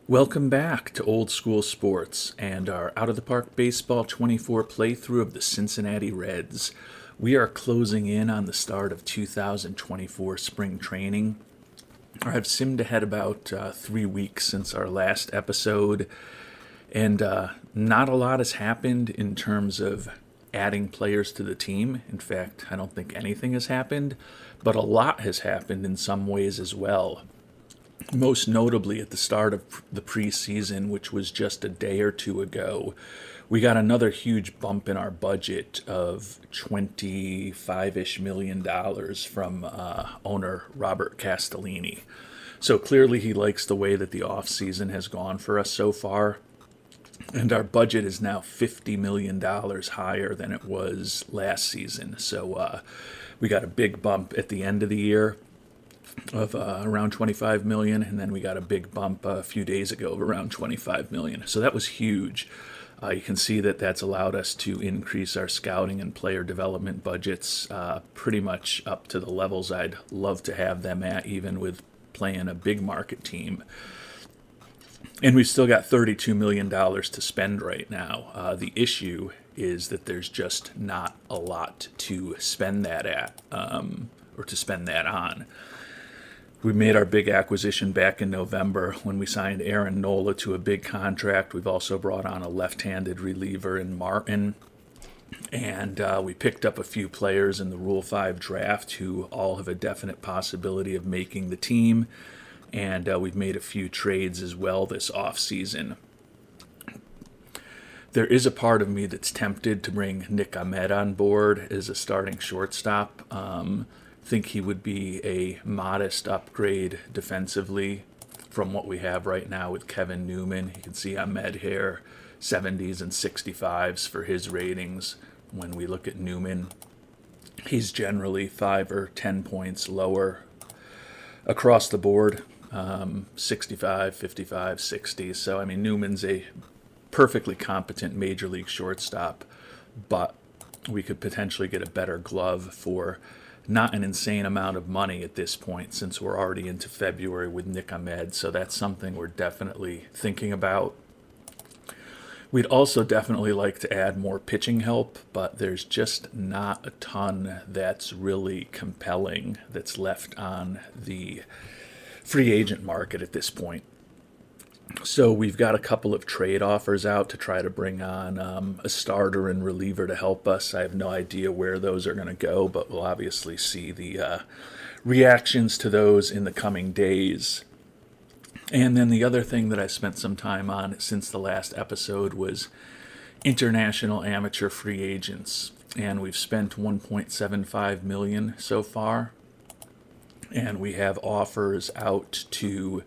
Welcome back to Old School Sports and our Out of the Park Baseball 24 playthrough of the Cincinnati Reds. We are closing in on the start of 2024 spring training. I've simmed ahead about 3 weeks since our last episode, and not a lot has happened in terms of adding players to the team. In fact, I don't think anything has happened, but a lot has happened in some ways as well. Most notably at the start of the preseason, which was just a day or two ago, we got another huge bump in our budget of $25-ish million from owner Robert Castellini. So clearly he likes the way that the offseason has gone for us so far. And our budget is now $50 million higher than it was last season. So we got a big bump at the end of the year of around 25 million, and then we got a big bump a few days ago of around 25 million. So that was huge. You can see that that's allowed us to increase our scouting and player development budgets pretty much up to the levels I'd love to have them at, even with playing a big market team. And we've still got $32 million to spend right now. The issue is that there's just not a lot to spend that at, or to spend that on. We made our big acquisition back in November when we signed Aaron Nola to a big contract. We've also brought on a left-handed reliever in Martin. And we picked up a few players in the Rule 5 draft who all have a definite possibility of making the team. And we've made a few trades as well this offseason. There is a part of me that's tempted to bring Nick Ahmed on board as a starting shortstop. Think he would be a modest upgrade defensively from what we have right now with Kevin Newman. You can see Ahmed here, 70s and 65s for his ratings. When we look at Newman, he's generally 5 or 10 points lower across the board, 65, 55, 60. So, I mean, Newman's a perfectly competent major league shortstop, but we could potentially get a better glove for not an insane amount of money at this point, since we're already into February with Nick Ahmed. So that's something we're definitely thinking about. We'd also definitely like to add more pitching help, but there's just not a ton that's really compelling that's left on the free agent market at this point. So we've got a couple of trade offers out to try to bring on a starter and reliever to help us. I have no idea where those are going to go, but we'll obviously see the reactions to those in the coming days. And then the other thing that I spent some time on since the last episode was international amateur free agents. And we've spent $1.75 million so far. And we have offers out to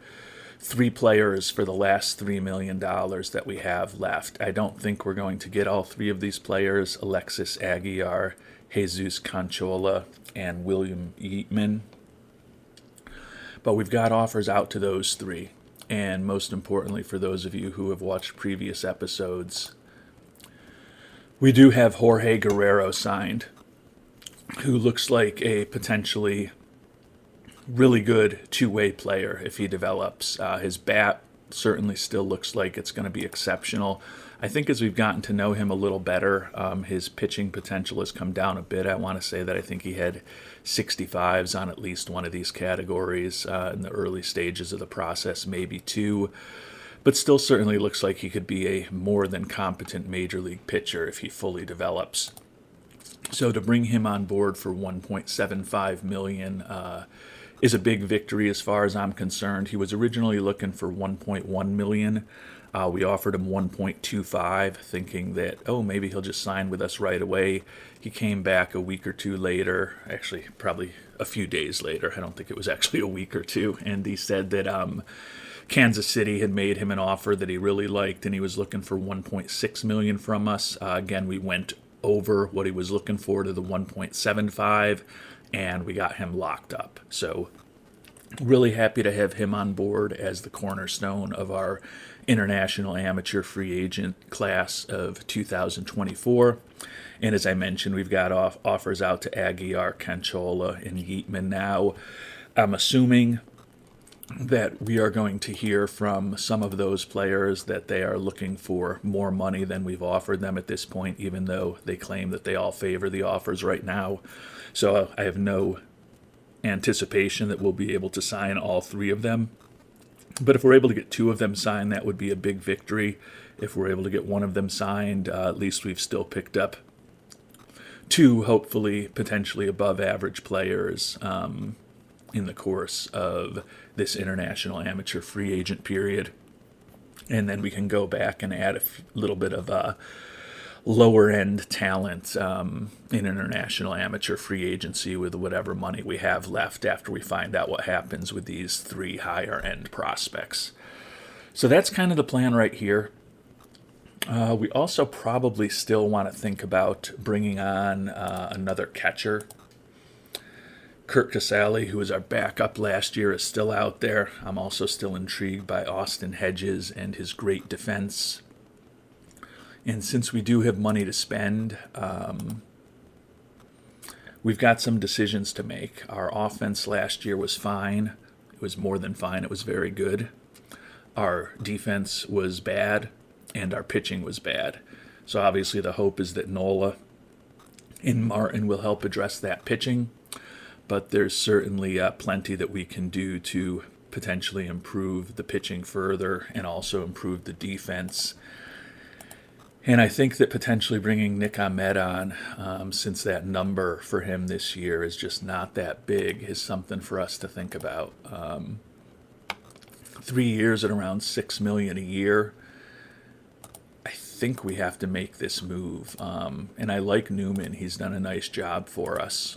3 players for the last $3 million that we have left. I don't think we're going to get all 3 of these players: Alexis Aguilar, Jesus Conchola, and William Yeatman. But we've got offers out to those 3. And most importantly, for those of you who have watched previous episodes, we do have Jorge Guerrero signed, who looks like a potentially really good two-way player if he develops. His bat certainly still looks like it's going to be exceptional. I think as we've gotten to know him a little better, his pitching potential has come down a bit. I want to say that I think he had 65s on at least one of these categories in the early stages of the process, maybe 2. But still certainly looks like he could be a more than competent major league pitcher if he fully develops. So to bring him on board for $1.75 million is a big victory as far as I'm concerned. He was originally looking for $1.1 million. We offered him $1.25, thinking that, maybe he'll just sign with us right away. He came back a week or 2 later, actually probably a few days later. I don't think it was actually a week or 2. And he said that Kansas City had made him an offer that he really liked, and he was looking for $1.6 million from us. Again, we went over what he was looking for to the $1.75, and we got him locked up. So really happy to have him on board as the cornerstone of our international amateur free agent class of 2024. And as I mentioned, we've got offers out to Aguilar, Canchola, and Yeatman now. I'm assuming that we are going to hear from some of those players that they are looking for more money than we've offered them at this point, even though they claim that they all favor the offers right now. So I have no anticipation that we'll be able to sign all three of them. But if we're able to get two of them signed, that would be a big victory. If we're able to get one of them signed, at least we've still picked up two, hopefully, potentially above average players in the course of this international amateur free agent period. And then we can go back and add a little bit of lower end talent in international amateur free agency with whatever money we have left after we find out what happens with these three higher end prospects. So that's kind of the plan right here. We also probably still want to think about bringing on another catcher. Kurt Casale, who was our backup last year, is still out there. I'm also still intrigued by Austin Hedges and his great defense. And since we do have money to spend, we've got some decisions to make. Our offense last year was fine. It was more than fine. It was very good. Our defense was bad, and our pitching was bad. So obviously the hope is that Nola and Martin will help address that pitching. But there's certainly plenty that we can do to potentially improve the pitching further and also improve the defense. And I think that potentially bringing Nick Ahmed on, since that number for him this year is just not that big, is something for us to think about. 3 years at around $6 million a year. I think we have to make this move. And I like Newman. He's done a nice job for us.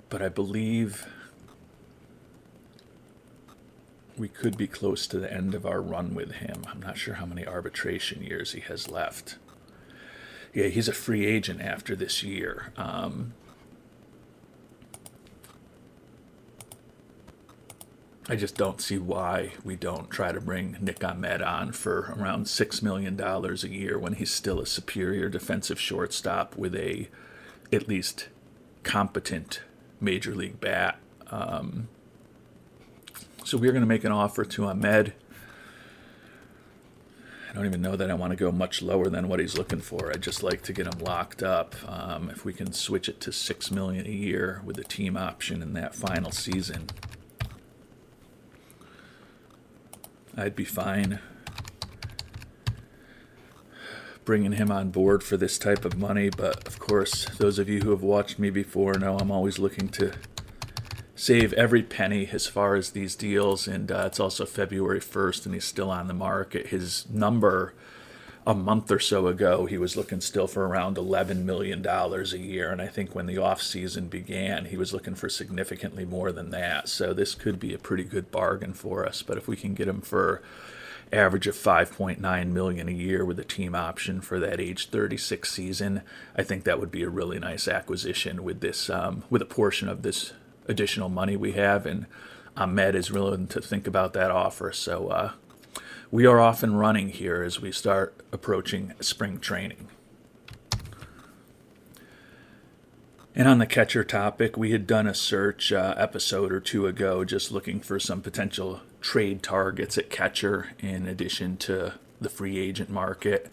But I believe we could be close to the end of our run with him. I'm not sure how many arbitration years he has left. Yeah, he's a free agent after this year. I just don't see why we don't try to bring Nick Ahmed on for around $6 million a year when he's still a superior defensive shortstop with a at least competent major league bat. So we're going to make an offer to Ahmed. I don't even know that I want to go much lower than what he's looking for. I'd just like to get him locked up. If we can switch it to $6 million a year with a team option in that final season, I'd be fine bringing him on board for this type of money. But of course, those of you who have watched me before know I'm always looking to save every penny as far as these deals. And it's also February 1st and he's still on the market. His number a month or so ago, he was looking still for around $11 million a year. And I think when the offseason began, he was looking for significantly more than that. So this could be a pretty good bargain for us. But if we can get him for average of $5.9 million a year with a team option for that age 36 season, I think that would be a really nice acquisition with this, with a portion of this additional money we have. And Ahmed is willing to think about that offer. So we are off and running here as we start approaching spring training. And on the catcher topic, we had done a search episode or two ago just looking for some potential trade targets at catcher in addition to the free agent market.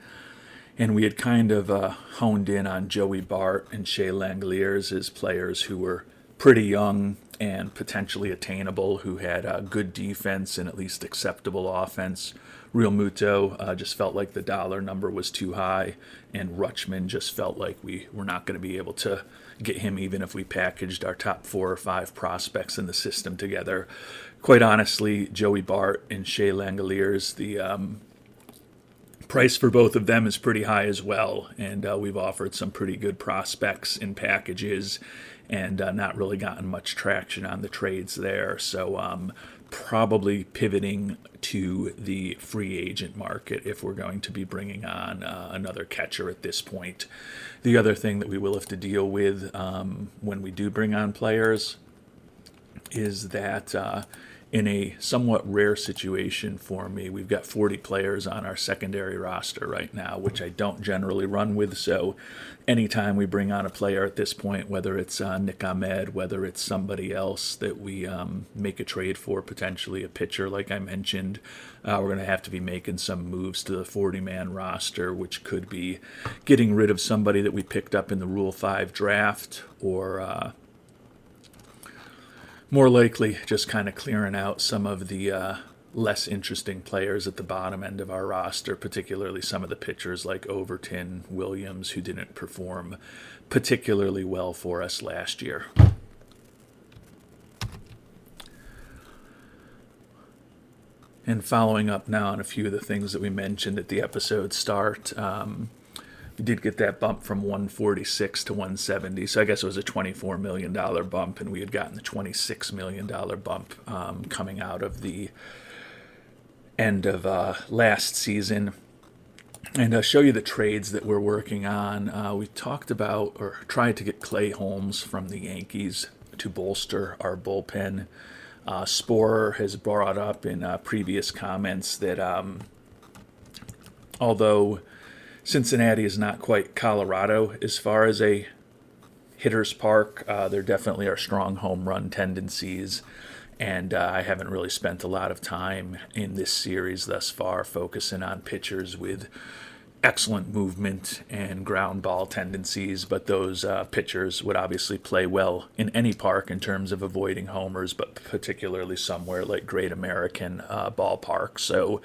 And we had kind of honed in on Joey Bart and Shea Langeliers as players who were pretty young and potentially attainable, who had good defense and at least acceptable offense. Real Muto just felt like the dollar number was too high, and Rutschman just felt like we were not going to be able to get him even if we packaged our top 4 or 5 prospects in the system together. Quite honestly, Joey Bart and Shea Langeliers, the price for both of them is pretty high as well, and we've offered some pretty good prospects in packages and not really gotten much traction on the trades there. So probably pivoting to the free agent market if we're going to be bringing on another catcher at this point. The other thing that we will have to deal with when we do bring on players is that in a somewhat rare situation for me, we've got 40 players on our secondary roster right now, which I don't generally run with. So anytime we bring on a player at this point, whether it's Nick Ahmed, whether it's somebody else that we make a trade for, potentially a pitcher like I mentioned, we're going to have to be making some moves to the 40-man roster, which could be getting rid of somebody that we picked up in the Rule 5 draft, or more likely just kind of clearing out some of the less interesting players at the bottom end of our roster, particularly some of the pitchers like Overton, Williams, who didn't perform particularly well for us last year. And following up now on a few of the things that we mentioned at the episode start, we did get that bump from 146 to 170, so I guess it was a $24 million bump, and we had gotten the $26 million bump coming out of the end of last season. And I'll show you the trades that we're working on. We talked about, or tried to get Clay Holmes from the Yankees to bolster our bullpen. Sporer has brought up in previous comments that although Cincinnati is not quite Colorado as far as a hitter's park, there definitely are strong home run tendencies, and I haven't really spent a lot of time in this series thus far focusing on pitchers with excellent movement and ground ball tendencies, but those pitchers would obviously play well in any park in terms of avoiding homers, but particularly somewhere like Great American Ballpark. So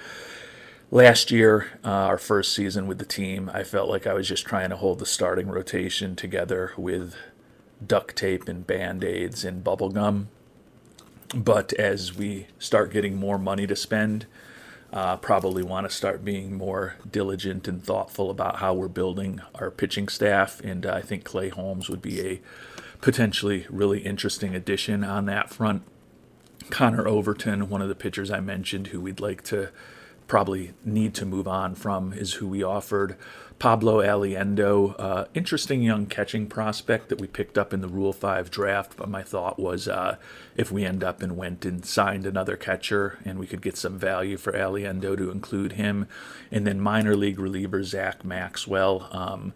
last year, our first season with the team, I felt like I was just trying to hold the starting rotation together with duct tape and Band-Aids and bubble gum. But as we start getting more money to spend, probably want to start being more diligent and thoughtful about how we're building our pitching staff. And I think Clay Holmes would be a potentially really interesting addition on that front. Connor Overton, one of the pitchers I mentioned who we'd like to probably need to move on from, is who we offered. Pablo Aliendo, interesting young catching prospect that we picked up in the Rule 5 draft, but my thought was if we end up and went and signed another catcher and we could get some value for Aliendo to include him. And then minor league reliever Zach Maxwell,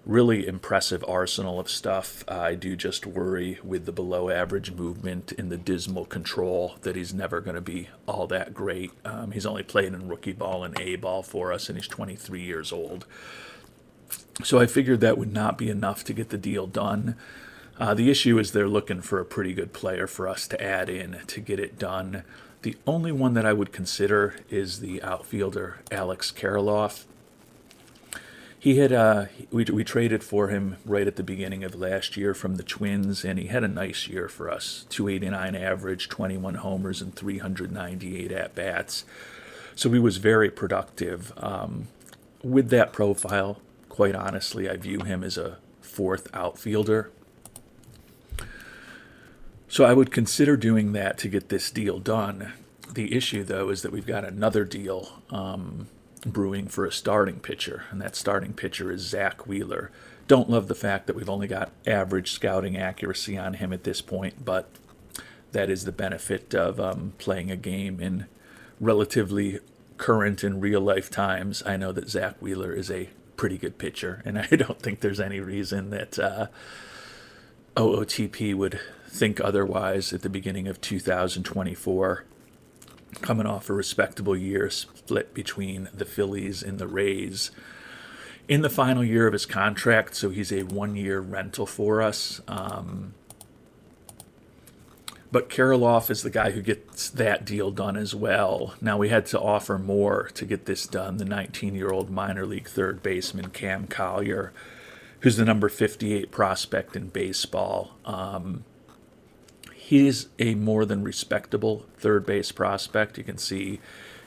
really impressive arsenal of stuff. I do just worry with the below average movement and the dismal control that he's never going to be all that great. He's only played in rookie ball and A ball for us, and he's 23 years old. So I figured that would not be enough to get the deal done. The issue is they're looking for a pretty good player for us to add in to get it done. The only one that I would consider is the outfielder Alex Kirilloff. He had we traded for him right at the beginning of last year from the Twins, and he had a nice year for us. 289 average, 21 homers, and 398 at-bats. So he was very productive. With that profile, quite honestly, I view him as a fourth outfielder. So I would consider doing that to get this deal done. The issue, though, is that we've got another deal brewing for a starting pitcher, and that starting pitcher is Zach Wheeler. Don't love the fact that we've only got average scouting accuracy on him at this point, but that is the benefit of playing a game in relatively current and real-life times. I know that Zach Wheeler is a pretty good pitcher, and I don't think there's any reason that OOTP would think otherwise at the beginning of 2024. Coming off a respectable year split between the Phillies and the Rays. In the final year of his contract, so he's a one-year rental for us. But Kirilloff is the guy who gets that deal done as well. Now, we had to offer more to get this done. The 19-year-old minor league third baseman Cam Collier, who's the number 58 prospect in baseball. He's a more than respectable third base prospect. You can see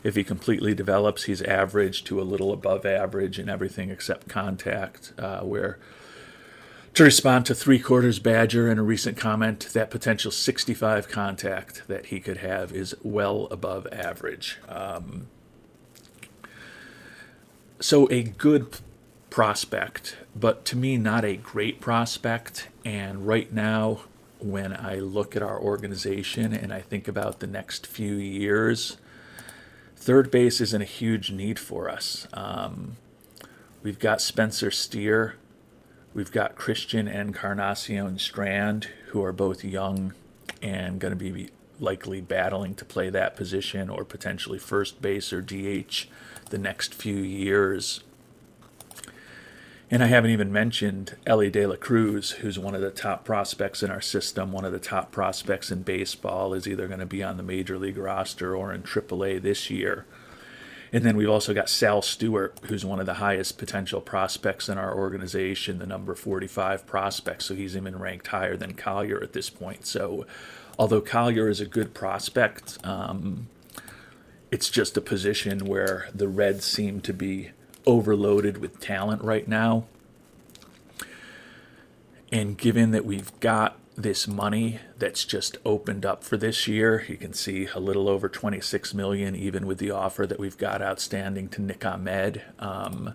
if he completely develops, he's average to a little above average in everything except contact, where, to respond to Three Quarters Badger in a recent comment, that potential 65 contact that he could have is well above average. So a good prospect, but to me not a great prospect, and right now when I look at our organization and I think about the next few years, third base isn't a huge need for us. We've got Spencer Steer. We've got Christian Encarnacion Strand, who are both young and going to be likely battling to play that position or potentially first base or DH the next few years. And I haven't even mentioned Ellie De La Cruz, who's one of the top prospects in our system, one of the top prospects in baseball, is either going to be on the Major League roster or in AAA this year. And then we've also got Sal Stewart, who's one of the highest potential prospects in our organization, the number 45 prospect, so he's even ranked higher than Collier at this point. So although Collier is a good prospect, it's just a position where the Reds seem to be overloaded with talent right now. And given that we've got this money that's just opened up for this year, you can see a little over $26 million, even with the offer that we've got outstanding to Nick Ahmed. I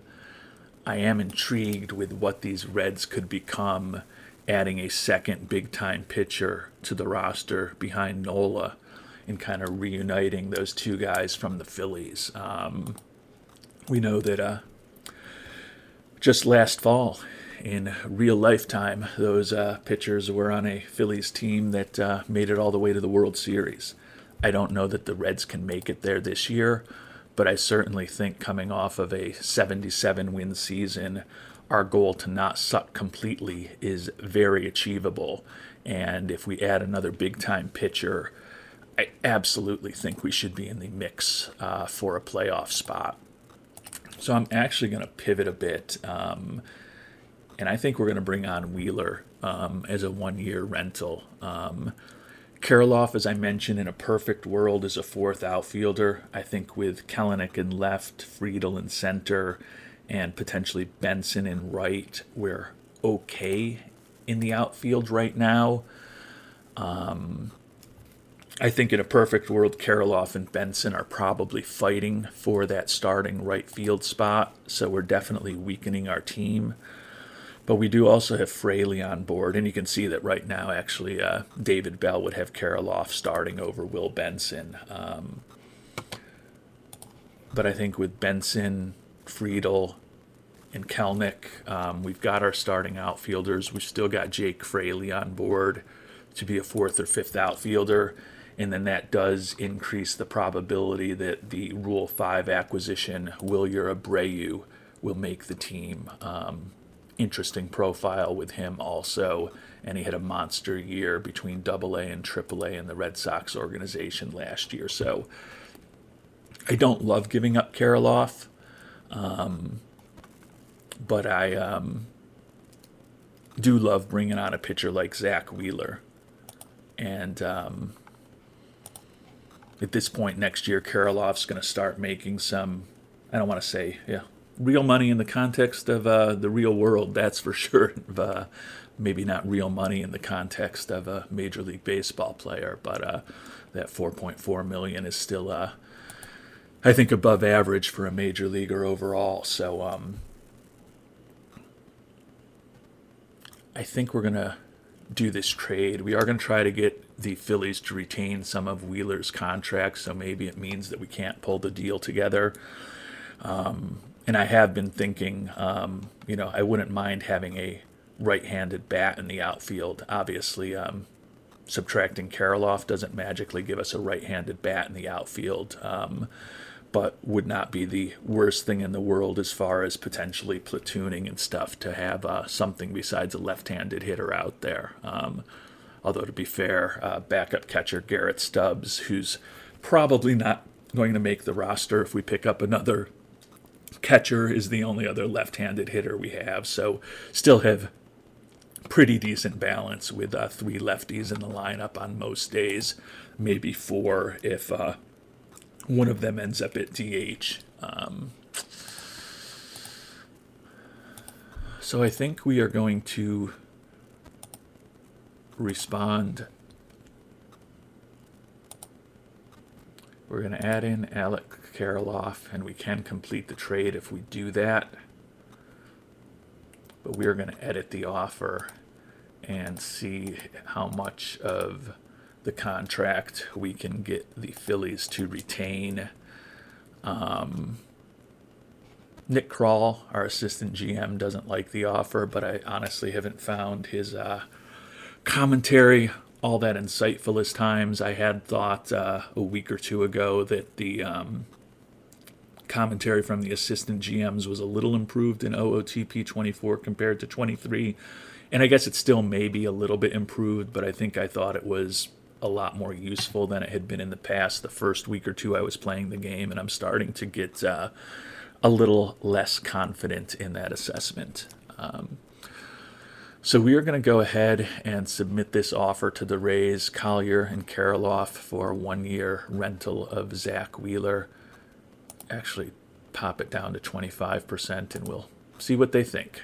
am intrigued with what these Reds could become, adding a second big-time pitcher to the roster behind Nola and kind of reuniting those two guys from the Phillies. We know that just last fall, in real lifetime, those pitchers were on a Phillies team that made it all the way to the World Series. I don't know that the Reds can make it there this year, but I certainly think coming off of a 77-win season, our goal to not suck completely is very achievable. And if we add another big-time pitcher, I absolutely think we should be in the mix for a playoff spot. So I'm actually going to pivot a bit. And I think we're going to bring on Wheeler as a one-year rental. Kirilloff, as I mentioned, in a perfect world is a fourth outfielder. I think with Kelenic in left, Friedel in center, and potentially Benson in right, we're okay in the outfield right now. I think in a perfect world, Kirilloff and Benson are probably fighting for that starting right field spot, so we're definitely weakening our team. But we do also have Fraley on board, and you can see that right now, actually, David Bell would have Kirilloff starting over Will Benson. But I think with Benson, Friedel, and Kelenic, we've got our starting outfielders. We've still got Jake Fraley on board to be a fourth or fifth outfielder, and then that does increase the probability that the Rule 5 acquisition, Wilyer Abreu, will make the team. Interesting profile with him also, and he had a monster year between AA and AAA in the Red Sox organization last year. So I don't love giving up Kirilloff, but I do love bringing on a pitcher like Zach Wheeler. And at this point next year, Kirilloff's going to start making some, I don't want to say, real money in the context of the real world, that's for sure. Maybe not real money in the context of a Major League Baseball player, but that $4.4 million is still, I think, above average for a major leaguer overall. So I think we're going to do this trade. We are going to try to get the Phillies to retain some of Wheeler's contract, so maybe it means that we can't pull the deal together. And I have been thinking, I wouldn't mind having a right-handed bat in the outfield. Obviously, subtracting Kirilloff doesn't magically give us a right-handed bat in the outfield, but would not be the worst thing in the world as far as potentially platooning and stuff to have something besides a left-handed hitter out there. Although, to be fair, backup catcher Garrett Stubbs, who's probably not going to make the roster if we pick up another catcher, is the only other left-handed hitter we have, so still have pretty decent balance with 3 lefties in the lineup on most days, maybe 4 if one of them ends up at DH. So I think we are going to respond. We're going to add in Alec Kirilloff, and we can complete the trade if we do that. But we are going to edit the offer and see how much of the contract we can get the Phillies to retain. Nick Kroll, our assistant GM, doesn't like the offer, but I honestly haven't found his commentary all that insightful as times. I had thought a week or two ago that the commentary from the assistant GMs was a little improved in OOTP 24 compared to 23. And I guess it still may be a little bit improved, but I thought it was a lot more useful than it had been in the past. The first week or two I was playing the game, and I'm starting to get a little less confident in that assessment. So we are going to go ahead and submit this offer to the Rays, Collier and Karloff, for a 1-year rental of Zach Wheeler. Actually, pop it down to 25%, and we'll see what they think.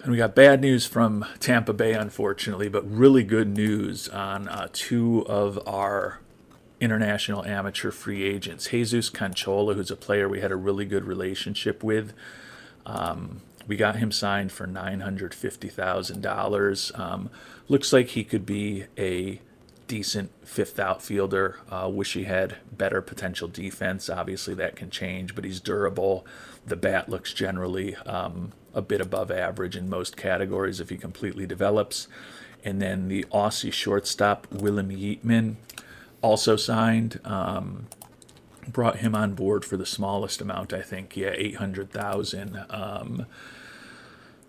And we got bad news from Tampa Bay, unfortunately, but really good news on two of our international amateur free agents. Jesus Conchola, who's a player we had a really good relationship with. We got him signed for $950,000. Looks like he could be a decent fifth outfielder. Wish he had better potential defense. Obviously, that can change, but he's durable. The bat looks generally a bit above average in most categories if he completely develops. And then the Aussie shortstop, Willem Yeatman, also signed. Brought him on board for the smallest amount, I think. Yeah, $800,000.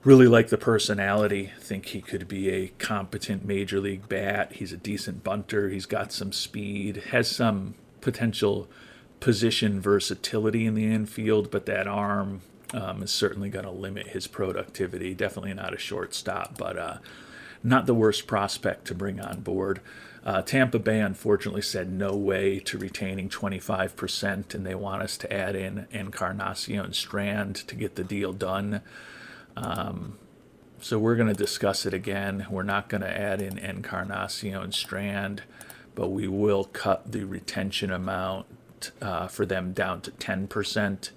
Really like the personality. Think he could be a competent major league bat. He's a decent bunter. He's got some speed. Has some potential position versatility in the infield, but that arm is certainly going to limit his productivity. Definitely not a shortstop, but not the worst prospect to bring on board. Tampa Bay unfortunately said no way to retaining 25%, and they want us to add in Encarnacion Strand to get the deal done. So we're going to discuss it again. We're not going to add in Encarnacion Strand, but we will cut the retention amount for them down to 10%.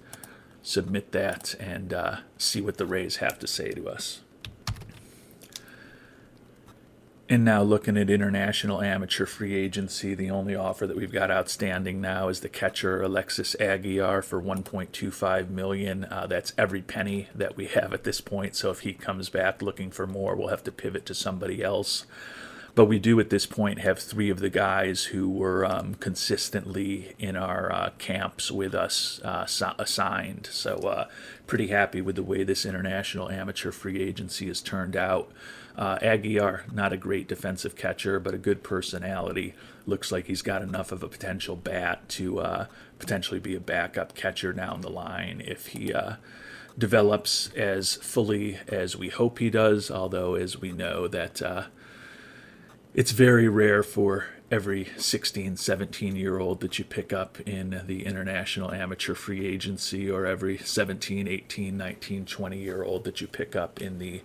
Submit that and see what the Rays have to say to us. And now looking at international amateur free agency, the only offer that we've got outstanding now is the catcher Alexis Aguilar for $1.25 million. That's every penny that we have at this point. So if he comes back looking for more, we'll have to pivot to somebody else. But we do at this point have three of the guys who were consistently in our camps with us assigned. So pretty happy with the way this international amateur free agency has turned out. Aguilar, not a great defensive catcher, but a good personality. Looks like he's got enough of a potential bat to potentially be a backup catcher down the line if he develops as fully as we hope he does, although as we know that it's very rare for every 16, 17-year-old that you pick up in the international amateur free agency, or every 17, 18, 19, 20-year-old that you pick up in the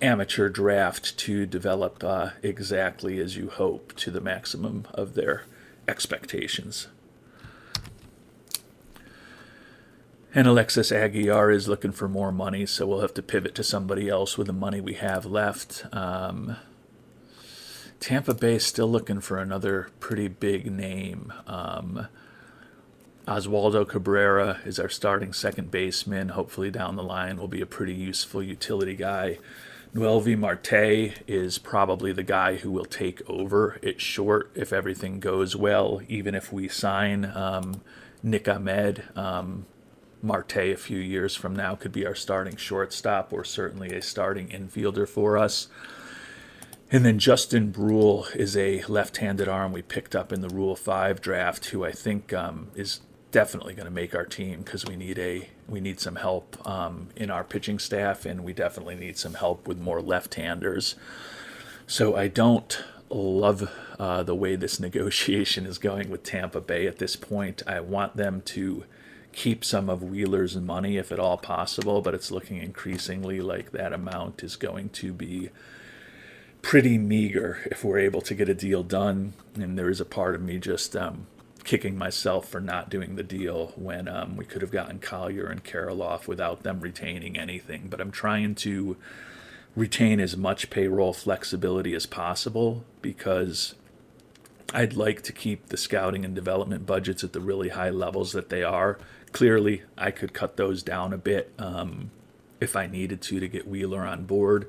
amateur draft to develop exactly as you hope to the maximum of their expectations. And Alexis Aguilar is looking for more money, so we'll have to pivot to somebody else with the money we have left. Tampa Bay is still looking for another pretty big name. Oswaldo Cabrera is our starting second baseman. Hopefully down the line will be a pretty useful utility guy. Noelvi Marte is probably the guy who will take over at short if everything goes well, even if we sign Nick Ahmed. Marte a few years from now could be our starting shortstop, or certainly a starting infielder for us. And then Justin Brule is a left-handed arm we picked up in the Rule 5 draft, who I think is definitely going to make our team, because we need some help in our pitching staff, and we definitely need some help with more left-handers. So I don't love the way this negotiation is going with Tampa Bay at this point. I want them to keep some of Wheeler's money if at all possible, but it's looking increasingly like that amount is going to be pretty meager if we're able to get a deal done. And there is a part of me just kicking myself for not doing the deal when we could have gotten Collier and Karloff without them retaining anything. But I'm trying to retain as much payroll flexibility as possible because I'd like to keep the scouting and development budgets at the really high levels that they are. Clearly, I could cut those down a bit if I needed to get Wheeler on board.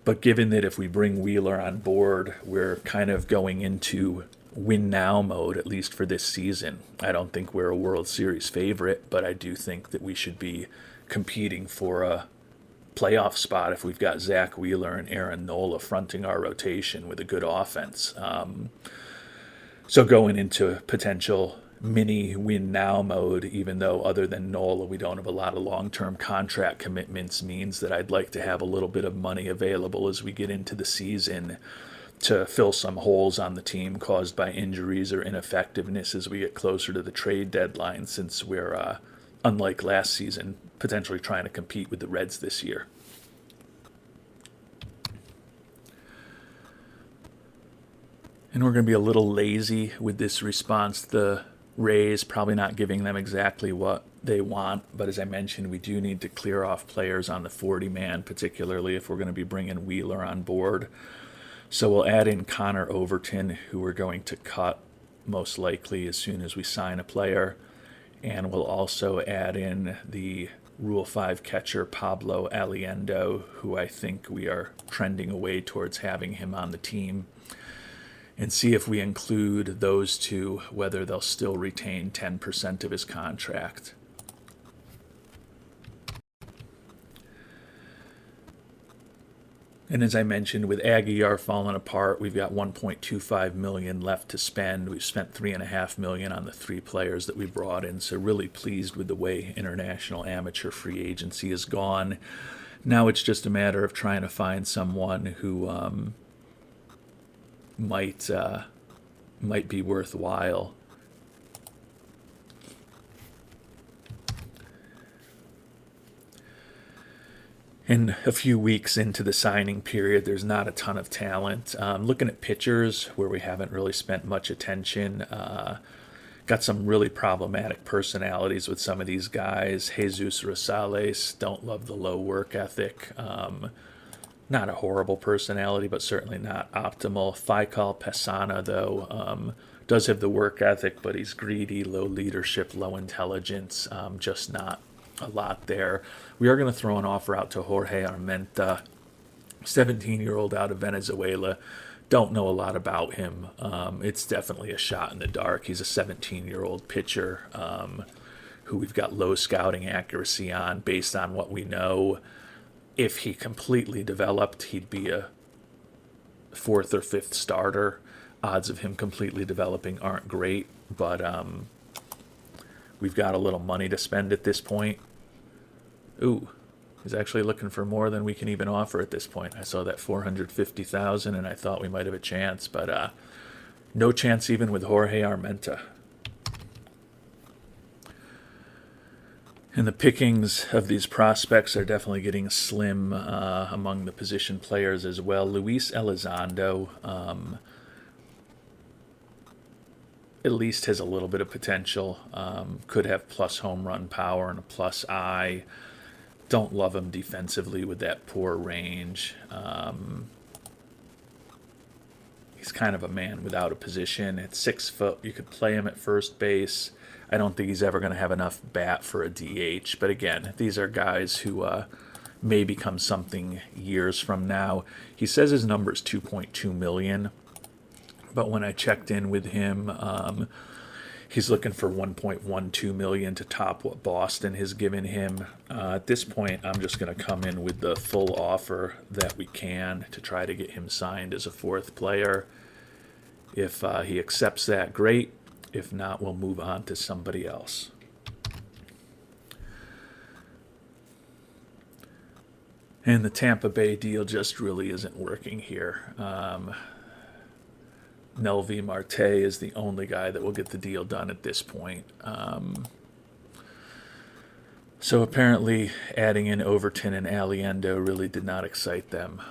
But given that if we bring Wheeler on board, we're kind of going into win now mode, at least for this season. I don't think we're a World Series favorite, but I do think that we should be competing for a playoff spot if we've got Zach Wheeler and Aaron Nola fronting our rotation with a good offense. So going into potential mini win now mode, even though other than Nola we don't have a lot of long-term contract commitments, means that I'd like to have a little bit of money available as we get into the season to fill some holes on the team caused by injuries or ineffectiveness as we get closer to the trade deadline, since we're, unlike last season, potentially trying to compete with the Reds this year. And we're going to be a little lazy with this response to the Rays, probably not giving them exactly what they want. But as I mentioned, we do need to clear off players on the 40-man, particularly if we're going to be bringing Wheeler on board. So we'll add in Connor Overton, who we're going to cut most likely as soon as we sign a player. And we'll also add in the Rule 5 catcher Pablo Aliendo, who I think we are trending away towards having him on the team, and see if we include those two, whether they'll still retain 10% of his contract. And as I mentioned, with Aguilar falling apart, we've got $1.25 million left to spend. We've spent $3.5 million on the 3 players that we brought in, so really pleased with the way international amateur free agency has gone. Now it's just a matter of trying to find someone who might be worthwhile. In a few weeks into the signing period, there's not a ton of talent. Looking at pitchers, where we haven't really spent much attention, got some really problematic personalities with some of these guys. Jesus Rosales, don't love the low work ethic. Not a horrible personality, but certainly not optimal. Faikal Pesana, though, does have the work ethic, but he's greedy, low leadership, low intelligence, just not a lot there. We are going to throw an offer out to Jorge Armenta, 17-year-old out of Venezuela. Don't know a lot about him. It's definitely a shot in the dark. He's a 17-year-old pitcher who we've got low scouting accuracy on based on what we know. If he completely developed, he'd be a 4th or 5th starter. Odds of him completely developing aren't great, but we've got a little money to spend at this point. Ooh, he's actually looking for more than we can even offer at this point. I saw that $450,000 and I thought we might have a chance, but no chance even with Jorge Armenta. And the pickings of these prospects are definitely getting slim among the position players as well. Luis Elizondo at least has a little bit of potential. Could have plus home run power and a plus eye. Don't love him defensively with that poor range. He's kind of a man without a position. At 6 foot, you could play him at first base. I don't think he's ever going to have enough bat for a DH. But again, these are guys who may become something years from now. He says his number is $2.2 million. But when I checked in with him, he's looking for $1.12 million to top what Boston has given him. At this point, I'm just going to come in with the full offer that we can to try to get him signed as a 4th player. If he accepts that, great. If not, we'll move on to somebody else. And the Tampa Bay deal just really isn't working here. Nelvi Marte is the only guy that will get the deal done at this point. So apparently adding in Overton and Aliendo really did not excite them.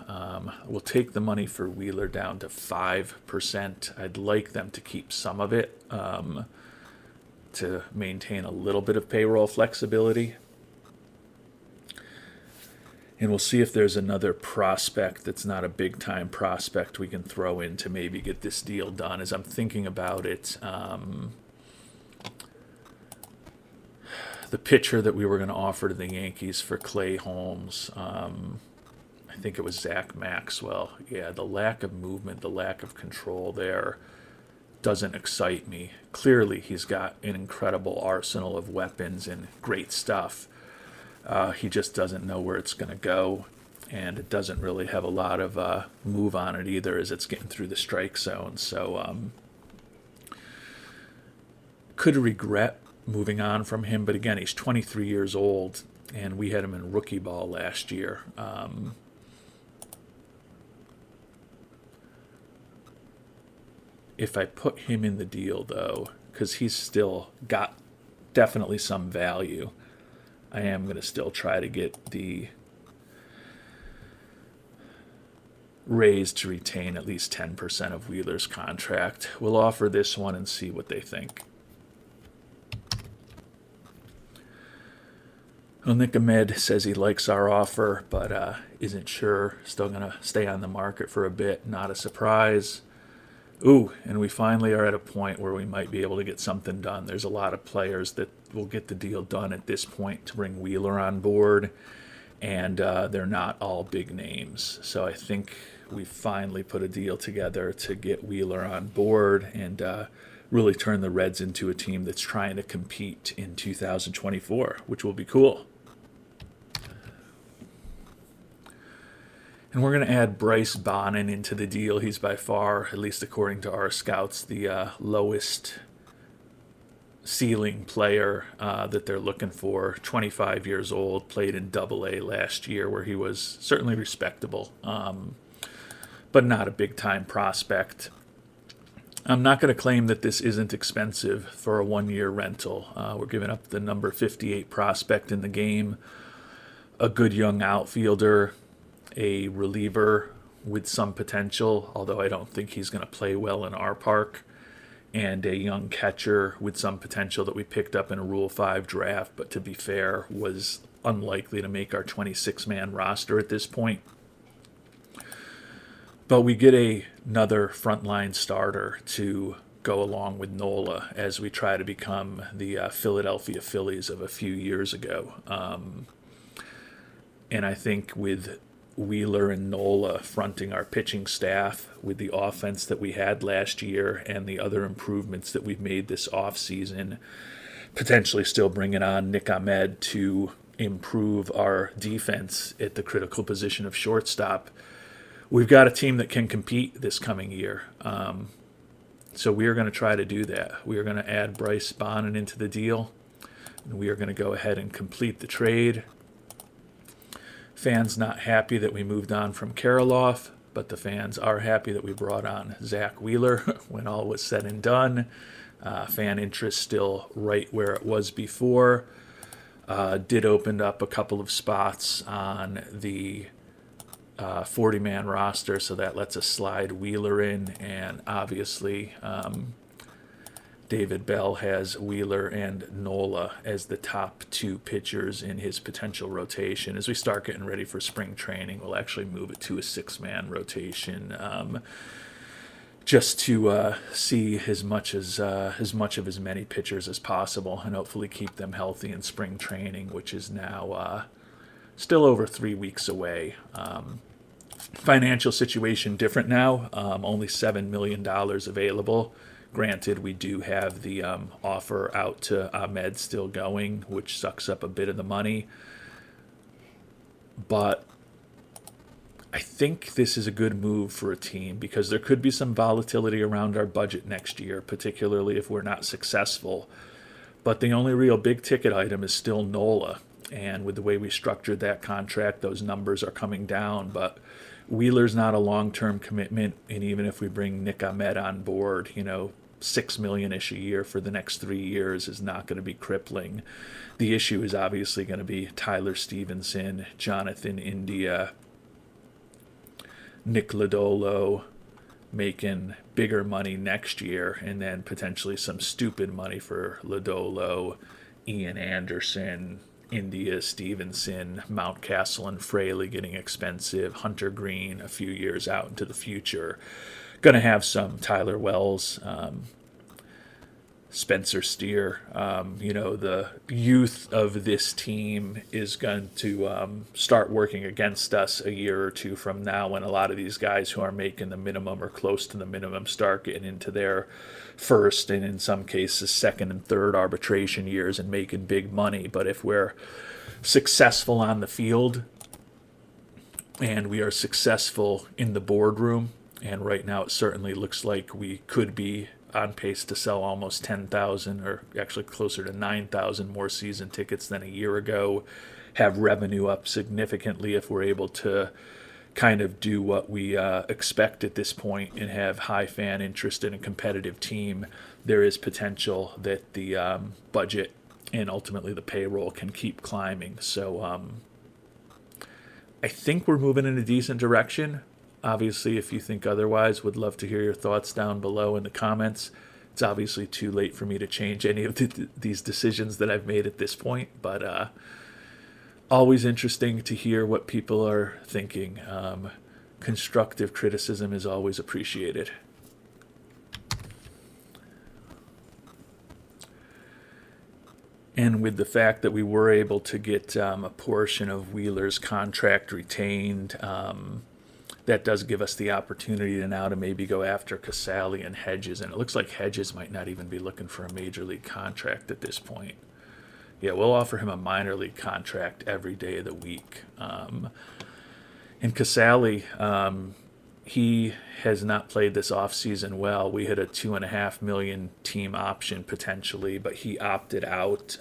We'll take the money for Wheeler down to 5%. I'd like them to keep some of it to maintain a little bit of payroll flexibility. And we'll see if there's another prospect that's not a big-time prospect we can throw in to maybe get this deal done. As I'm thinking about it, the pitcher that we were going to offer to the Yankees for Clay Holmes, I think it was Zach Maxwell. Yeah, the lack of movement, the lack of control there doesn't excite me. Clearly, he's got an incredible arsenal of weapons and great stuff. He just doesn't know where it's going to go, and it doesn't really have a lot of move on it either as it's getting through the strike zone. So could regret moving on from him, but again, he's 23 years old, and we had him in rookie ball last year. If I put him in the deal, though, because he's still got definitely some value, I am going to still try to get the Rays to retain at least 10% of Wheeler's contract. We'll offer this one and see what they think. Well, Nick Ahmed says he likes our offer, but isn't sure. Still going to stay on the market for a bit. Not a surprise. Ooh, and we finally are at a point where we might be able to get something done. There's a lot of players that will get the deal done at this point to bring Wheeler on board, and they're not all big names. So I think we finally put a deal together to get Wheeler on board and really turn the Reds into a team that's trying to compete in 2024, which will be cool. And we're going to add Bryce Bonnin into the deal. He's by far, at least according to our scouts, the lowest ceiling player that they're looking for. 25 years old, played in Double-A last year where he was certainly respectable, but not a big-time prospect. I'm not going to claim that this isn't expensive for a one-year rental. We're giving up the number 58 prospect in the game, a good young outfielder, a reliever with some potential, although I don't think he's going to play well in our park, and a young catcher with some potential that we picked up in a Rule 5 draft, but to be fair, was unlikely to make our 26-man roster at this point. But we get another frontline starter to go along with Nola as we try to become the Philadelphia Phillies of a few years ago. And I think with Wheeler and Nola fronting our pitching staff with the offense that we had last year and the other improvements that we've made this offseason, potentially still bringing on Nick Ahmed to improve our defense at the critical position of shortstop, we've got a team that can compete this coming year. So we are going to try to do that. We are going to add Bryce Bonnin into the deal, and we are going to go ahead and complete the trade. Fans not happy that we moved on from Kirilloff, but the fans are happy that we brought on Zach Wheeler when all was said and done. Fan interest still right where it was before. Did open up a couple of spots on the 40-man roster, so that lets us slide Wheeler in, and obviously David Bell has Wheeler and Nola as the top two pitchers in his potential rotation. As we start getting ready for spring training, we'll actually move it to a 6-man rotation, just to see as much of as many pitchers as possible, and hopefully keep them healthy in spring training, which is now still over 3 weeks away. Financial situation different now. Only $7 million available. Granted, we do have the offer out to Ahmed still going, which sucks up a bit of the money. But I think this is a good move for a team because there could be some volatility around our budget next year, particularly if we're not successful. But the only real big-ticket item is still Nola. And with the way we structured that contract, those numbers are coming down. But Wheeler's not a long-term commitment, and even if we bring Nick Ahmed on board, $6 million-ish a year for the next 3 years is not going to be crippling. The issue is obviously going to be Tyler Stevenson, Jonathan India, Nick Lodolo making bigger money next year, and then potentially some stupid money for Lodolo, Ian Anderson, India, Stevenson, Mountcastle, and Fraley getting expensive, Hunter Green a few years out into the future. Going to have some Tyler Wells, Spencer Steer. The youth of this team is going to start working against us a year or two from now, when a lot of these guys who are making the minimum or close to the minimum start getting into their first and in some cases second and third arbitration years and making big money. But if we're successful on the field and we are successful in the boardroom, and right now it certainly looks like we could be on pace to sell almost 10,000, or actually closer to 9,000 more season tickets than a year ago, have revenue up significantly if we're able to kind of do what we expect at this point and have high fan interest in a competitive team. There is potential that the budget and ultimately the payroll can keep climbing. So I think we're moving in a decent direction. Obviously, if you think otherwise, would love to hear your thoughts down below in the comments. It's obviously too late for me to change any of these decisions that I've made at this point, but always interesting to hear what people are thinking. Constructive criticism is always appreciated. And with the fact that we were able to get a portion of Wheeler's contract retained, that does give us the opportunity to now to maybe go after Casale and Hedges. And it looks like Hedges might not even be looking for a major league contract at this point. Yeah, we'll offer him a minor league contract every day of the week. And Casale, he has not played this offseason well. We had a $2.5 million team option potentially, but he opted out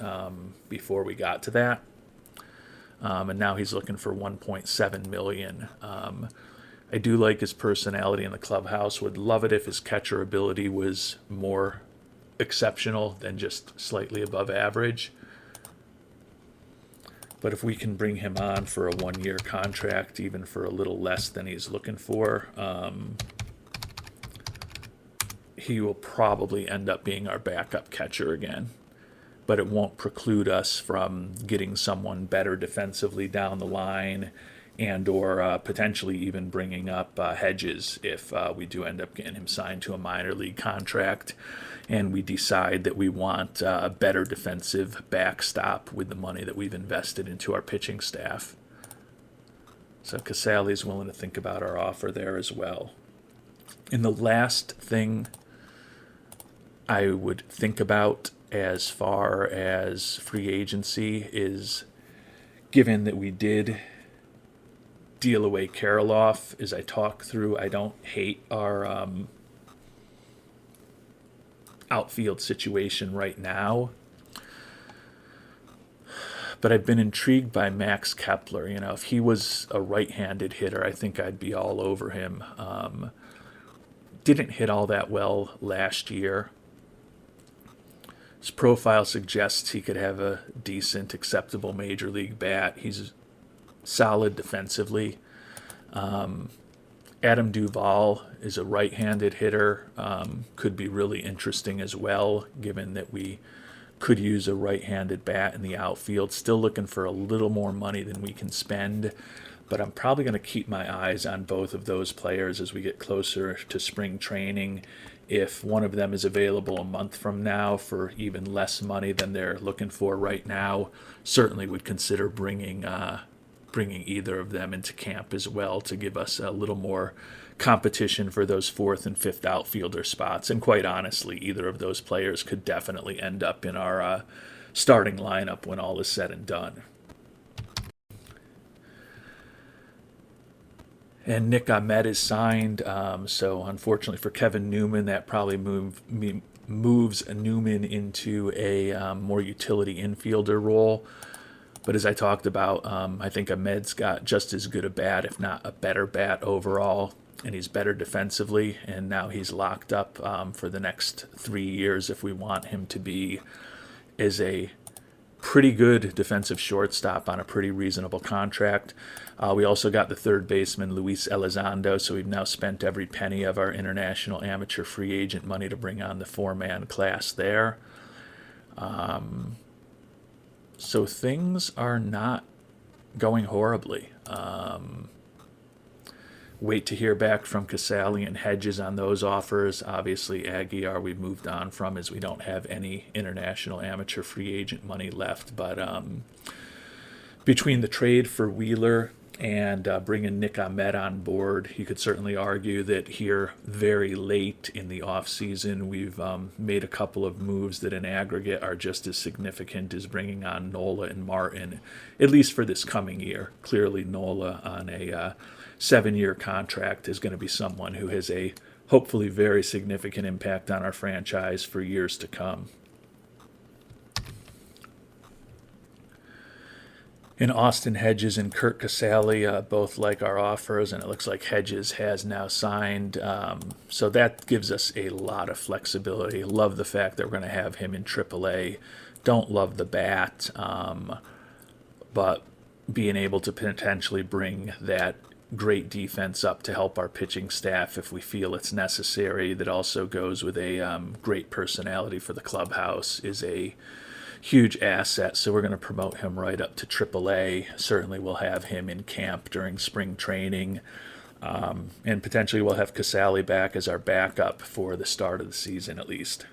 before we got to that. And now he's looking for $1.7 million. I do like his personality in the clubhouse. Would love it if his catcher ability was more exceptional than just slightly above average. But if we can bring him on for a 1-year contract, even for a little less than he's looking for, he will probably end up being our backup catcher again. But it won't preclude us from getting someone better defensively down the line, and or potentially even bringing up Hedges if we do end up getting him signed to a minor league contract and we decide that we want a better defensive backstop with the money that we've invested into our pitching staff. So Casale's willing to think about our offer there as well. And the last thing I would think about as far as free agency is, given that we did deal away Kirilloff, as I talk through, I don't hate our outfield situation right now, but I've been intrigued by Max Kepler. If he was a right-handed hitter, I think I'd be all over him. Didn't hit all that well last year. His profile suggests he could have a decent, acceptable major league bat. He's solid defensively. Adam Duvall is a right-handed hitter. Could be really interesting as well, given that we could use a right-handed bat in the outfield. Still looking for a little more money than we can spend, but I'm probably going to keep my eyes on both of those players as we get closer to spring training. If one of them is available a month from now for even less money than they're looking for right now, certainly would consider bringing either of them into camp as well to give us a little more competition for those fourth and fifth outfielder spots. And quite honestly, either of those players could definitely end up in our starting lineup when all is said and done. And Nick Ahmed is signed, so unfortunately for Kevin Newman, that probably moves Newman into a more utility infielder role. But as I talked about, I think Ahmed's got just as good a bat, if not a better bat overall. and he's better defensively, and now he's locked up for the next 3 years if we want him to be as a pretty good defensive shortstop on a pretty reasonable contract. We also got the third baseman, Luis Elizondo, so we've now spent every penny of our international amateur free agent money to bring on the four-man class there. So things are not going horribly. Wait to hear back from Casali and Hedges on those offers. Obviously, Aguiar we've moved on from, as we don't have any international amateur free agent money left. But between the trade for Wheeler and bringing Nick Ahmed on board, you could certainly argue that here very late in the offseason we've made a couple of moves that in aggregate are just as significant as bringing on Nola and Martin, at least for this coming year. Clearly Nola on a 7-year contract is going to be someone who has a hopefully very significant impact on our franchise for years to come. And Austin Hedges and Kurt Casali both like our offers, and it looks like Hedges has now signed. So that gives us a lot of flexibility. Love the fact that we're going to have him in AAA. Don't love the bat, but being able to potentially bring that great defense up to help our pitching staff if we feel it's necessary, that also goes with a great personality for the clubhouse, is a huge asset. So we're going to promote him right up to AAA. Certainly we'll have him in camp during spring training, and potentially we'll have Casali back as our backup for the start of the season at least.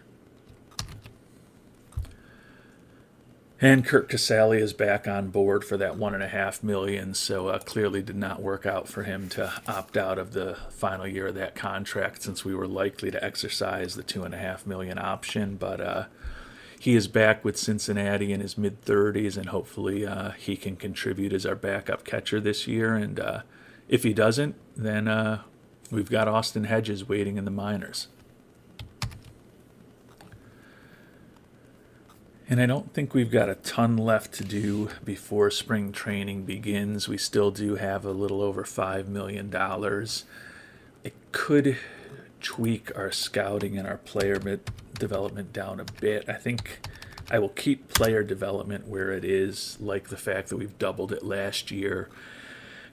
And Kurt Casali is back on board for that $1.5 million, so clearly did not work out for him to opt out of the final year of that contract, since we were likely to exercise the $2.5 million option. But he is back with Cincinnati in his mid-30s, and hopefully he can contribute as our backup catcher this year. And if he doesn't, then we've got Austin Hedges waiting in the minors. And I don't think we've got a ton left to do before spring training begins. We still do have a little over $5 million. It could tweak our scouting and our player development down a bit. I think I will keep player development where it is, like the fact that we've doubled it last year.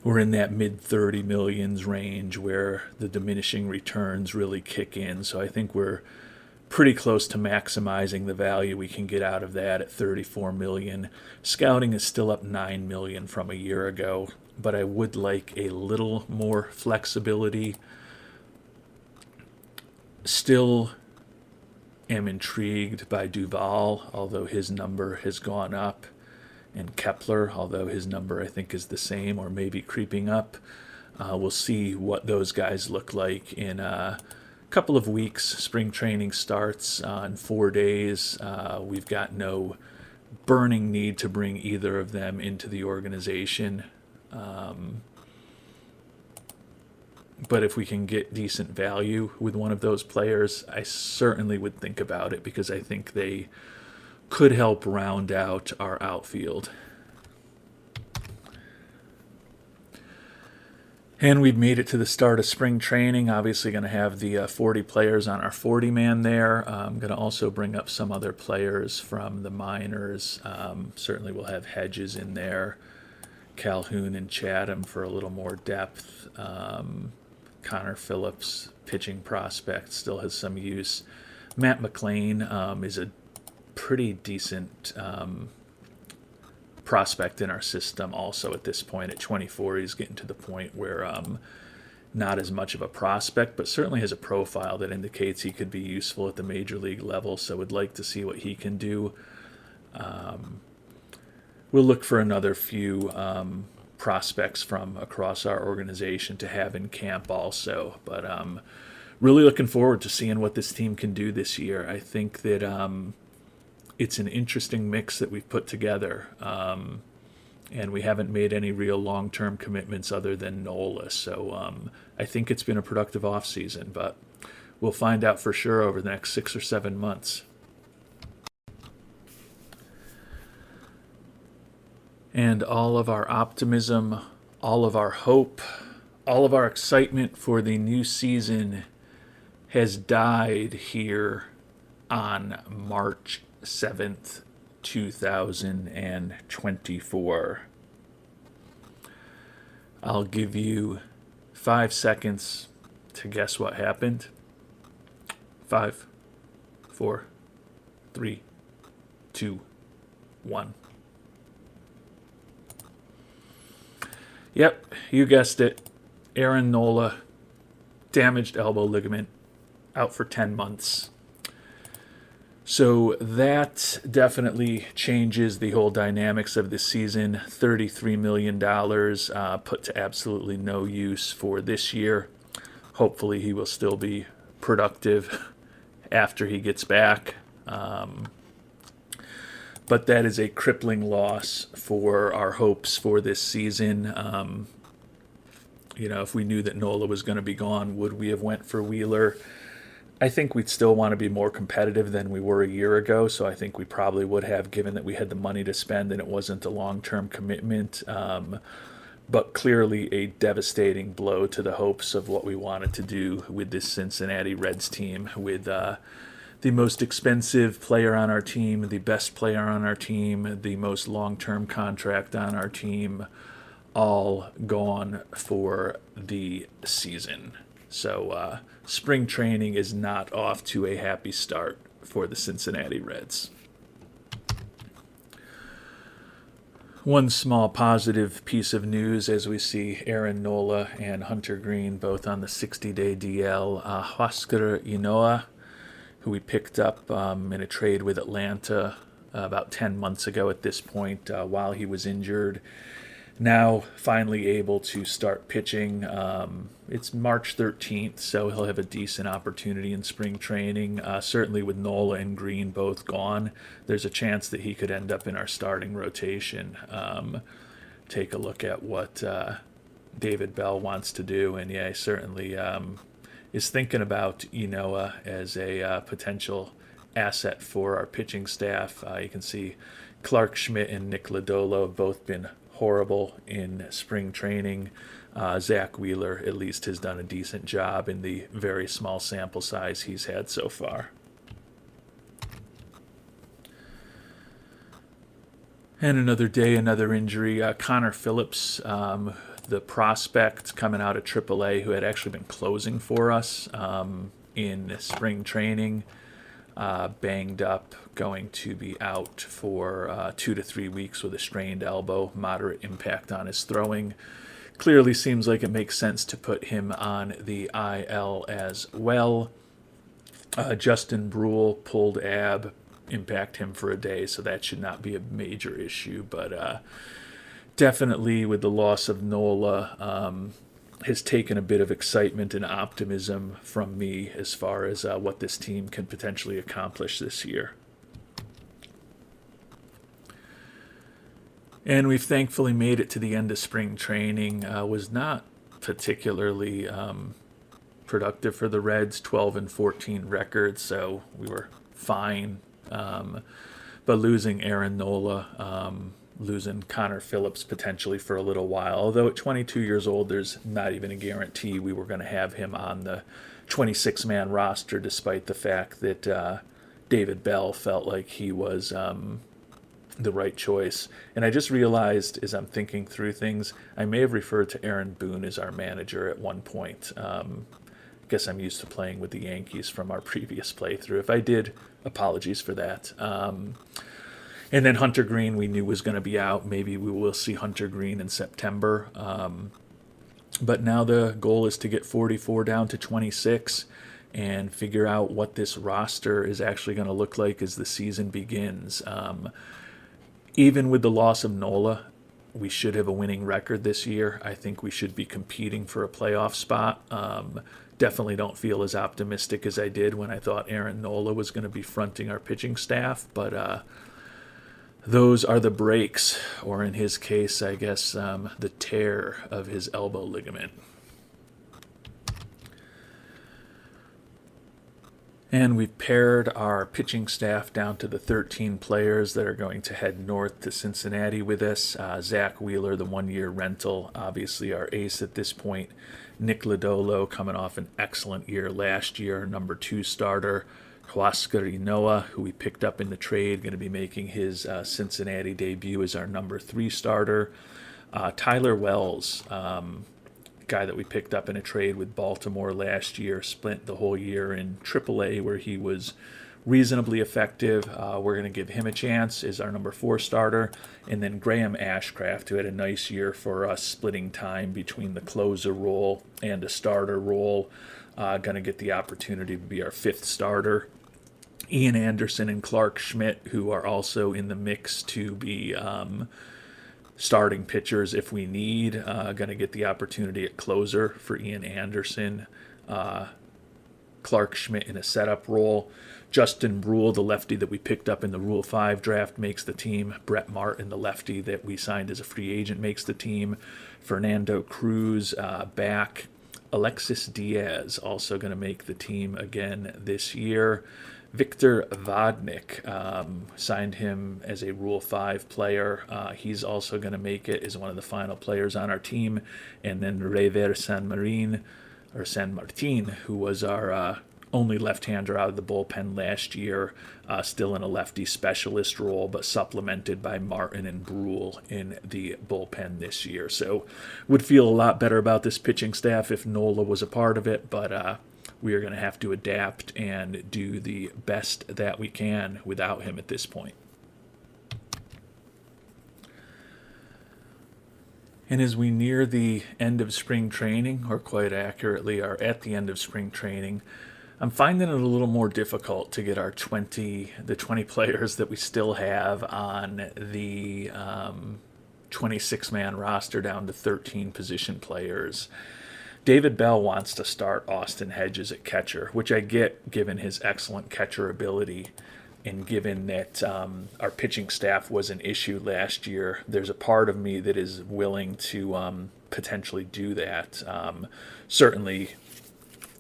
We're in that mid-30 millions range where the diminishing returns really kick in. So I think we're pretty close to maximizing the value we can get out of that at $34 million. Scouting is still up $9 million from a year ago, but I would like a little more flexibility. Still am intrigued by Duvall, although his number has gone up, and Kepler, although his number I think is the same or maybe creeping up. We'll see what those guys look like in couple of weeks. Spring training starts in 4 days. We've got no burning need to bring either of them into the organization. But if we can get decent value with one of those players, I certainly would think about it, because I think they could help round out our outfield. And we've made it to the start of spring training. Obviously going to have the 40 players on our 40-man there. I'm going to also bring up some other players from the minors. Certainly we'll have Hedges in there, Calhoun and Chatham for a little more depth. Connor Phillips, pitching prospect, still has some use. Matt McLean is a pretty decent prospect in our system also at this point. At 24, he's getting to the point where not as much of a prospect, but certainly has a profile that indicates he could be useful at the major league level, so would like to see what he can do. We'll look for another few prospects from across our organization to have in camp also, but really looking forward to seeing what this team can do this year. I think that it's an interesting mix that we've put together, and we haven't made any real long-term commitments other than Nola. So I think it's been a productive offseason, but we'll find out for sure over the next 6 or 7 months. And all of our optimism, all of our hope, all of our excitement for the new season has died here on March 7th, 2024. I'll give you 5 seconds to guess what happened. 5, 4, 3, 2, 1. Yep, you guessed it. Aaron Nola, damaged elbow ligament, out for 10 months. So that definitely changes the whole dynamics of this season. $33 million put to absolutely no use for this year. Hopefully he will still be productive after he gets back. But that is a crippling loss for our hopes for this season. If we knew that Nola was going to be gone, would we have went for Wheeler? I think we'd still want to be more competitive than we were a year ago, so I think we probably would have, given that we had the money to spend and it wasn't a long-term commitment. But clearly a devastating blow to the hopes of what we wanted to do with this Cincinnati Reds team, with the most expensive player on our team, the best player on our team, the most long-term contract on our team, all gone for the season. So spring training is not off to a happy start for the Cincinnati Reds. One small positive piece of news as we see Aaron Nola and Hunter Green both on the 60-day DL. Huascar Ynoa, who we picked up in a trade with Atlanta about 10 months ago at this point while he was injured, now finally able to start pitching. It's March 13th, so he'll have a decent opportunity in spring training. Certainly with Nola and Green both gone, there's a chance that he could end up in our starting rotation. Take a look at what David Bell wants to do, and yeah, he certainly is thinking about Ynoa as a potential asset for our pitching staff. You can see Clark Schmidt and Nick Lodolo have both been horrible in spring training. Zach Wheeler at least has done a decent job in the very small sample size he's had so far. And another day, another injury. Connor Phillips, the prospect coming out of AAA, who had actually been closing for us in spring training, banged up, going to be out for 2 to 3 weeks with a strained elbow, moderate impact on his throwing. Clearly seems like it makes sense to put him on the IL as well. Justin Brule pulled ab, impact him for a day, so that should not be a major issue. But definitely with the loss of Nola, has taken a bit of excitement and optimism from me as far as what this team can potentially accomplish this year. And we've thankfully made it to the end of spring training. Was not particularly productive for the Reds, 12-14 record, so we were fine. But losing Aaron Nola, losing Connor Phillips potentially for a little while. Although at 22 years old, there's not even a guarantee we were going to have him on the 26-man roster, despite the fact that David Bell felt like he was the right choice. And I just realized as I'm thinking through things, I may have referred to Aaron Boone as our manager at one point. I guess I'm used to playing with the Yankees from our previous playthrough. If I did, apologies for that. And then Hunter Green we knew was going to be out. Maybe we will see Hunter Green in September. But now the goal is to get 44 down to 26 and figure out what this roster is actually going to look like as the season begins. Even with the loss of Nola, we should have a winning record this year. I think we should be competing for a playoff spot. Definitely don't feel as optimistic as I did when I thought Aaron Nola was going to be fronting our pitching staff, but those are the breaks, or in his case, I guess, the tear of his elbow ligament. And we've pared our pitching staff down to the 13 players that are going to head north to Cincinnati with us. Zach Wheeler, the one-year rental, obviously our ace at this point. Nick Lodolo coming off an excellent year last year, number 2 starter. Huascar Inoa, who we picked up in the trade, going to be making his Cincinnati debut as our number 3 starter. Tyler Wells, guy that we picked up in a trade with Baltimore last year, spent the whole year in AAA where he was reasonably effective. We're going to give him a chance as our number 4 starter. And then Graham Ashcraft, who had a nice year for us, splitting time between the closer role and a starter role. Going to get the opportunity to be our 5th starter. Ian Anderson and Clark Schmidt, who are also in the mix to be starting pitchers if we need. Going to get the opportunity at closer for Ian Anderson. Clark Schmidt in a setup role. Justin Brule, the lefty that we picked up in the Rule 5 draft, makes the team. Brett Martin, the lefty that we signed as a free agent, makes the team. Fernando Cruz back. Alexis Diaz also going to make the team again this year. Victor Vodnik, signed him as a Rule 5 player. He's also going to make it as one of the final players on our team. And then Rever San Martin, who was our only left-hander out of the bullpen last year, still in a lefty specialist role, but supplemented by Martin and Brule in the bullpen this year. So would feel a lot better about this pitching staff if Nola was a part of it, but we are going to have to adapt and do the best that we can without him at this point. And as we near the end of spring training, or quite accurately are at the end of spring training, I'm finding it a little more difficult to get the 20 players that we still have on the 26-man roster down to 13 position players. David Bell wants to start Austin Hedges at catcher, which I get given his excellent catcher ability and given that our pitching staff was an issue last year. There's a part of me that is willing to potentially do that. Certainly,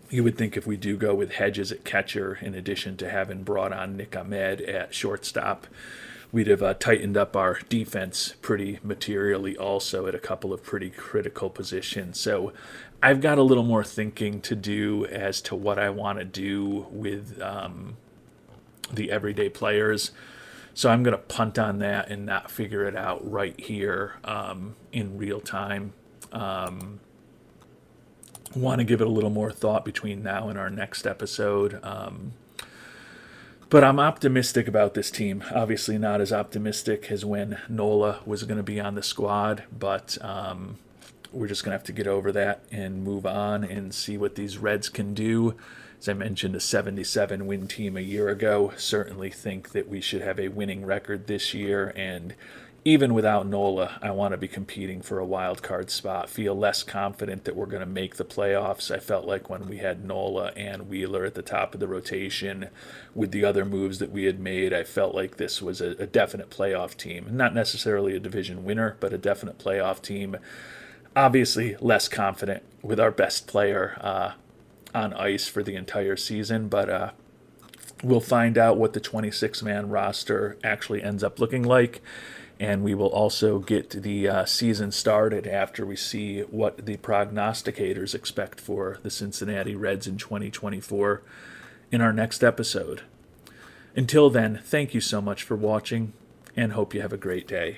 you would think if we do go with Hedges at catcher, in addition to having brought on Nick Ahmed at shortstop, we'd have tightened up our defense pretty materially also at a couple of pretty critical positions. So I've got a little more thinking to do as to what I want to do with the everyday players. So I'm going to punt on that and not figure it out right here in real time. Want to give it a little more thought between now and our next episode. But I'm optimistic about this team. Obviously not as optimistic as when Nola was going to be on the squad, but we're just going to have to get over that and move on and see what these Reds can do. As I mentioned, a 77-win team a year ago. Certainly think that we should have a winning record this year, and even without Nola, I want to be competing for a wild card spot. Feel less confident that we're going to make the playoffs. I felt like when we had Nola and Wheeler at the top of the rotation with the other moves that we had made, I felt like this was a definite playoff team. Not necessarily a division winner, but a definite playoff team. Obviously, less confident with our best player on ice for the entire season, but we'll find out what the 26-man roster actually ends up looking like. And we will also get the season started after we see what the prognosticators expect for the Cincinnati Reds in 2024 in our next episode. Until then, thank you so much for watching, and hope you have a great day.